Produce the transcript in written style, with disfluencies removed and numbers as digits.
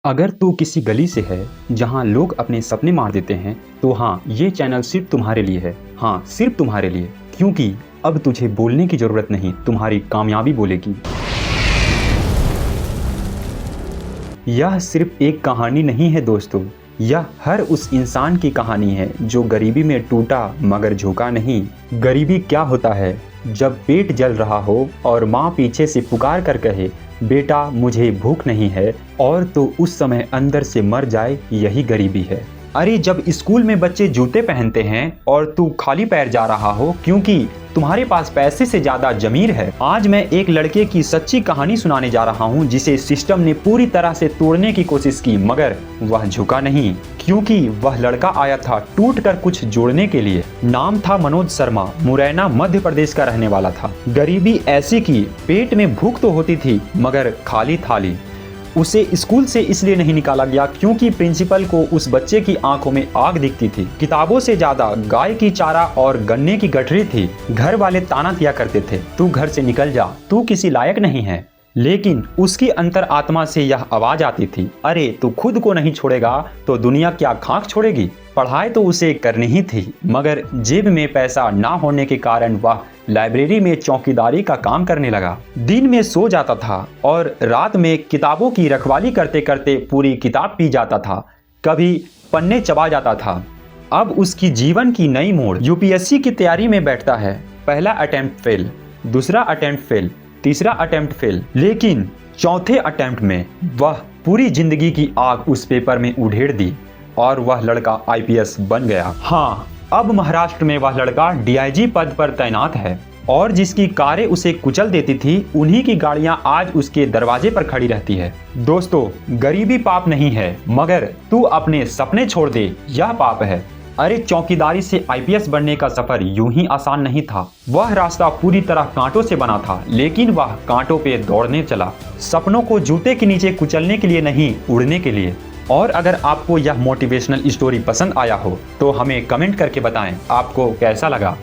अगर तू किसी गली से है जहां लोग अपने सपने मार देते हैं तो हाँ, ये चैनल सिर्फ तुम्हारे लिए है। हाँ, सिर्फ तुम्हारे लिए, क्योंकि अब तुझे बोलने की जरूरत नहीं, तुम्हारी कामयाबी बोलेगी। यह सिर्फ एक कहानी नहीं है दोस्तों, यह हर उस इंसान की कहानी है जो गरीबी में टूटा मगर झुका नहीं। गरीबी क्या होता है? जब पेट जल रहा हो और माँ पीछे से पुकार कर कहे, बेटा मुझे भूख नहीं है, और तो उस समय अंदर से मर जाए, यही गरीबी है। अरे जब स्कूल में बच्चे जूते पहनते हैं और तू खाली पैर जा रहा हो क्योंकि तुम्हारे पास पैसे से ज्यादा जमीर है। आज मैं एक लड़के की सच्ची कहानी सुनाने जा रहा हूँ जिसे सिस्टम ने पूरी तरह से तोड़ने की कोशिश की, मगर वह झुका नहीं, क्योंकि वह लड़का आया था टूट कर कुछ जोड़ने के लिए। नाम था मनोज शर्मा, मुरैना मध्य प्रदेश का रहने वाला था। गरीबी ऐसी की पेट में भूख तो होती थी मगर खाली थाली। उसे स्कूल से इसलिए नहीं निकाला गया क्योंकि प्रिंसिपल को उस बच्चे की आंखों में आग दिखती थी। किताबों से ज्यादा गाय की चारा और गन्ने की गठरी थी। घर वाले ताना दिया करते थे, तू घर से निकल जा, तू किसी लायक नहीं है। लेकिन उसकी अंतर आत्मा से यह आवाज आती थी, अरे तू खुद को नहीं छोड़ेगा तो दुनिया क्या खाक छोड़ेगी। पढ़ाई तो उसे करनी ही थी, मगर जेब में पैसा ना होने के कारण वह लाइब्रेरी में चौकीदारी का काम करने लगा। दिन में सो जाता था और रात में किताबों की रखवाली करते करते पूरी किताब पी जाता था, कभी पन्ने चबा जाता था। अब उसकी जीवन की नई मोड़। यूपीएससी की तैयारी में बैठता है, पहला अटेम्प्ट फेल, दूसरा अटेम्प्ट फेल, तीसरा अटेम्प्ट फेल, लेकिन चौथे अटेम्प्ट में वह पूरी जिंदगी की आग उस पेपर में उधेड़ दी और वह लड़का आईपीएस बन गया। हाँ, अब महाराष्ट्र में वह लड़का डीआईजी पद पर तैनात है और जिसकी कारें उसे कुचल देती थी, उन्हीं की गाड़ियां आज उसके दरवाजे पर खड़ी रहती है। दोस्तों, गरीबी पाप नहीं है, मगर तू अपने सपने छोड़ दे, यह पाप है। अरे चौकीदारी से आईपीएस बनने का सफर यूं ही आसान नहीं था। वह रास्ता पूरी तरह कांटों से बना था, लेकिन वह कांटों पे दौड़ने चला, सपनों को जूते के नीचे कुचलने के लिए नहीं, उड़ने के लिए। और अगर आपको यह मोटिवेशनल स्टोरी पसंद आया हो तो हमें कमेंट करके बताएं आपको कैसा लगा।